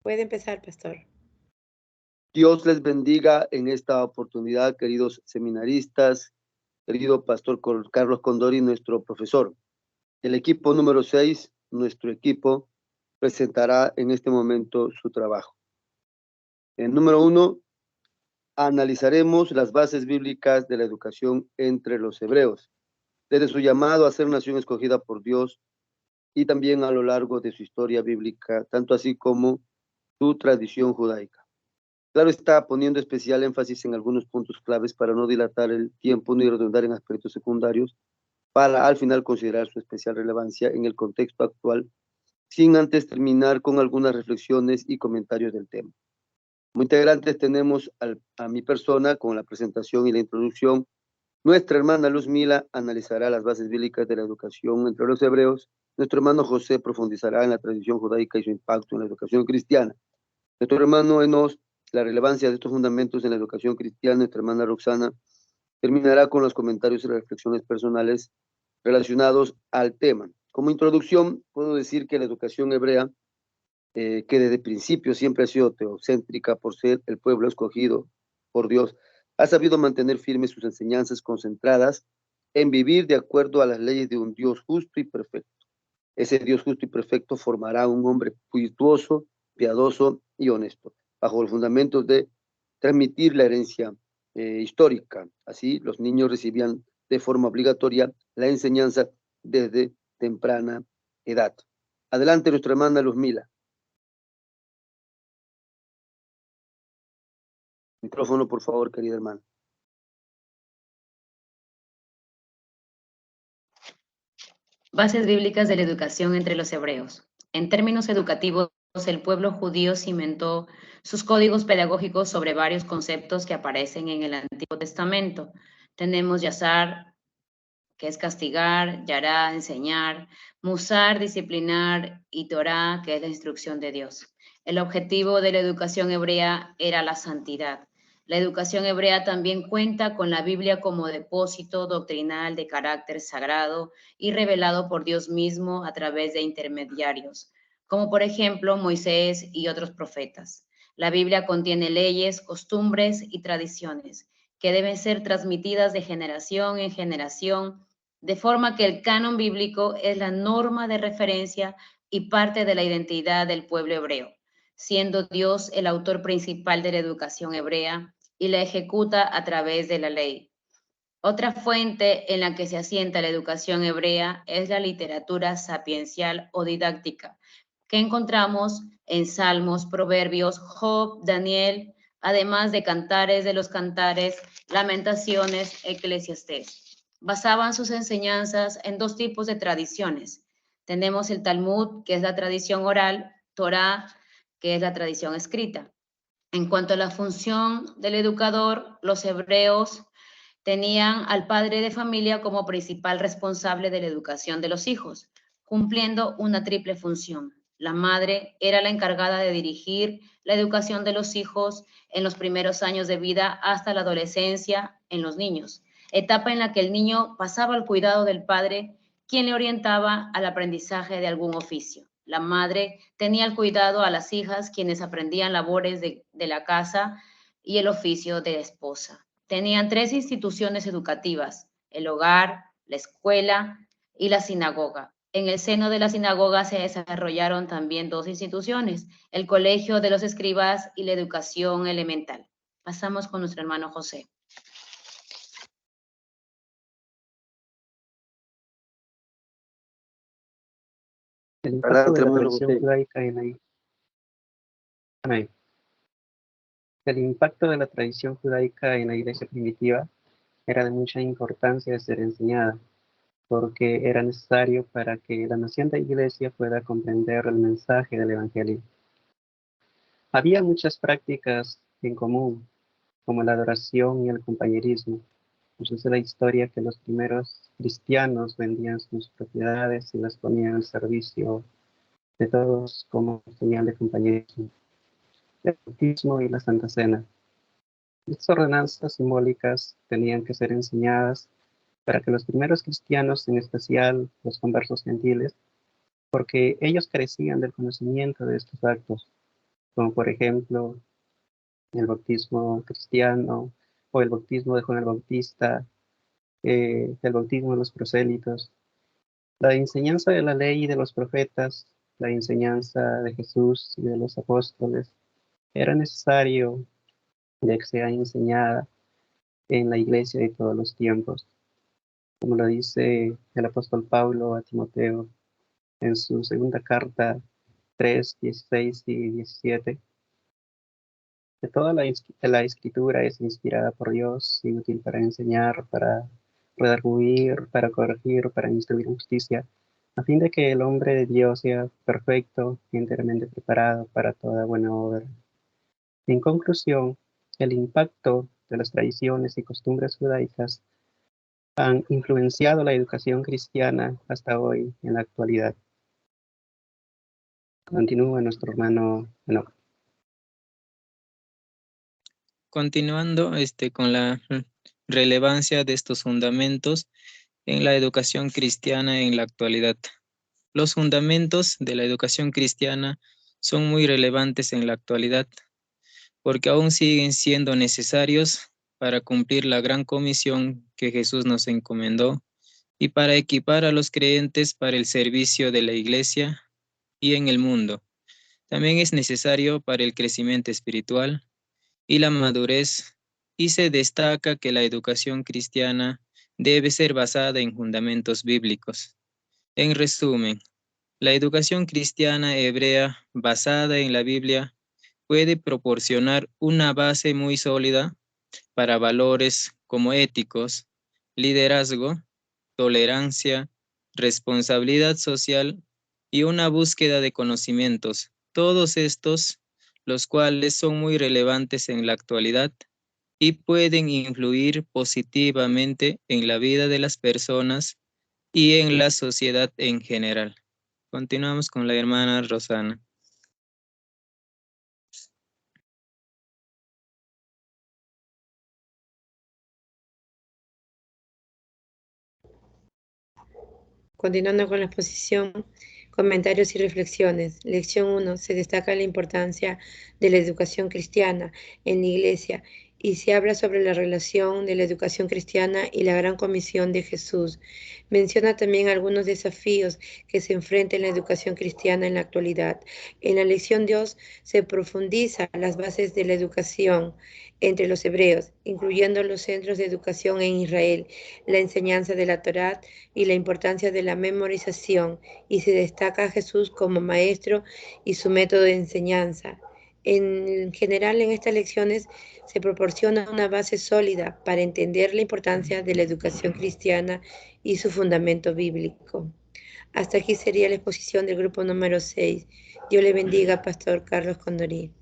Puede empezar, pastor. Dios les bendiga en esta oportunidad, queridos seminaristas, querido pastor Carlos Condori, nuestro profesor. El equipo número 6, nuestro equipo, presentará en este momento su trabajo. En número 1, analizaremos las bases bíblicas de la educación entre los hebreos, desde su llamado a ser nación escogida por Dios y también a lo largo de su historia bíblica, tanto así como su tradición judaica. Claro está, poniendo especial énfasis en algunos puntos claves para no dilatar el tiempo ni redundar en aspectos secundarios, para al final considerar su especial relevancia en el contexto actual, sin antes terminar con algunas reflexiones y comentarios del tema. Como integrantes tenemos a mi persona con la presentación y la introducción. Nuestra hermana Luz Mila analizará las bases bíblicas de la educación entre los hebreos. Nuestro hermano José profundizará en la tradición judaica y su impacto en la educación cristiana. Nuestro hermano Enos, la relevancia de estos fundamentos en la educación cristiana. Nuestra hermana Roxana terminará con los comentarios y reflexiones personales relacionados al tema. Como introducción, puedo decir que la educación hebrea, que desde el principio siempre ha sido teocéntrica por ser el pueblo escogido por Dios, ha sabido mantener firmes sus enseñanzas concentradas en vivir de acuerdo a las leyes de un Dios justo y perfecto. Ese Dios justo y perfecto formará un hombre virtuoso, piadoso y honesto, bajo el fundamento de transmitir la herencia histórica. Así, los niños recibían de forma obligatoria la enseñanza desde temprana edad. Adelante, nuestra hermana Luz Mila. Micrófono, por favor, querida hermana. Bases bíblicas de la educación entre los hebreos. En términos educativos, el pueblo judío cimentó sus códigos pedagógicos sobre varios conceptos que aparecen en el Antiguo Testamento. Tenemos Yazar, que es castigar, Yará, enseñar, Musar, disciplinar, y Torá, que es la instrucción de Dios. El objetivo de la educación hebrea era la santidad. La educación hebrea también cuenta con la Biblia como depósito doctrinal de carácter sagrado y revelado por Dios mismo a través de intermediarios, como por ejemplo Moisés y otros profetas. La Biblia contiene leyes, costumbres y tradiciones que deben ser transmitidas de generación en generación, de forma que el canon bíblico es la norma de referencia y parte de la identidad del pueblo hebreo, siendo Dios el autor principal de la educación hebrea y la ejecuta a través de la ley. Otra fuente en la que se asienta la educación hebrea es la literatura sapiencial o didáctica, que encontramos en Salmos, Proverbios, Job, Daniel, además de Cantares de los Cantares, Lamentaciones, Eclesiastés. Basaban sus enseñanzas en dos tipos de tradiciones. Tenemos el Talmud, que es la tradición oral, Torá, que es la tradición escrita. En cuanto a la función del educador, los hebreos tenían al padre de familia como principal responsable de la educación de los hijos, cumpliendo una triple función. La madre era la encargada de dirigir la educación de los hijos en los primeros años de vida hasta la adolescencia en los niños, etapa en la que el niño pasaba al cuidado del padre, quien le orientaba al aprendizaje de algún oficio. La madre tenía el cuidado a las hijas, quienes aprendían labores de la casa y el oficio de esposa. Tenían tres instituciones educativas: el hogar, la escuela y la sinagoga. En el seno de la sinagoga se desarrollaron también dos instituciones: el colegio de los escribas y la educación elemental. Pasamos con nuestro hermano José. El impacto de la tradición judaica en la iglesia primitiva era de mucha importancia de ser enseñada, porque era necesario para que la naciente iglesia pueda comprender el mensaje del evangelio. Había muchas prácticas en común, como la adoración y el compañerismo. Nos dice la historia que los primeros cristianos vendían sus propiedades y las ponían al servicio de todos como señal de compañerismo. El bautismo y la Santa Cena. Estas ordenanzas simbólicas tenían que ser enseñadas para que los primeros cristianos, en especial los conversos gentiles, porque ellos carecían del conocimiento de estos actos, como por ejemplo el bautismo cristiano o el bautismo de Juan el Bautista, el bautismo de los prosélitos, la enseñanza de la ley y de los profetas, la enseñanza de Jesús y de los apóstoles. Era necesario de que sea enseñada en la iglesia de todos los tiempos, como lo dice el apóstol Pablo a Timoteo en su segunda carta 3, 16 y 17. Que toda la escritura es inspirada por Dios y útil para enseñar, para redarguir, para corregir, para instruir en justicia, a fin de que el hombre de Dios sea perfecto y enteramente preparado para toda buena obra. En conclusión, el impacto de las tradiciones y costumbres judaicas han influenciado la educación cristiana hasta hoy en la actualidad. Continúa nuestro hermano Enoch. Continuando con la relevancia de estos fundamentos en la educación cristiana en la actualidad. Los fundamentos de la educación cristiana son muy relevantes en la actualidad, porque aún siguen siendo necesarios para cumplir la gran comisión que Jesús nos encomendó y para equipar a los creyentes para el servicio de la Iglesia y en el mundo. También es necesario para el crecimiento espiritual y la madurez, y se destaca que la educación cristiana debe ser basada en fundamentos bíblicos. En resumen, la educación cristiana hebrea basada en la Biblia puede proporcionar una base muy sólida para valores como éticos, liderazgo, tolerancia, responsabilidad social y una búsqueda de conocimientos, todos estos los cuales son muy relevantes en la actualidad y pueden influir positivamente en la vida de las personas y en la sociedad en general. Continuamos con la hermana Rosana. Continuando con la exposición, comentarios y reflexiones. Lección 1. Se destaca la importancia de la educación cristiana en la Iglesia y se habla sobre la relación de la educación cristiana y la gran comisión de Jesús. Menciona también algunos desafíos que se enfrenta en la educación cristiana en la actualidad. En la lección 2 se profundiza las bases de la educación entre los hebreos, incluyendo los centros de educación en Israel, la enseñanza de la Torá y la importancia de la memorización, y se destaca a Jesús como maestro y su método de enseñanza. En general, en estas lecciones se proporciona una base sólida para entender la importancia de la educación cristiana y su fundamento bíblico. Hasta aquí sería la exposición del grupo número 6. Dios le bendiga, Pastor Carlos Condorí.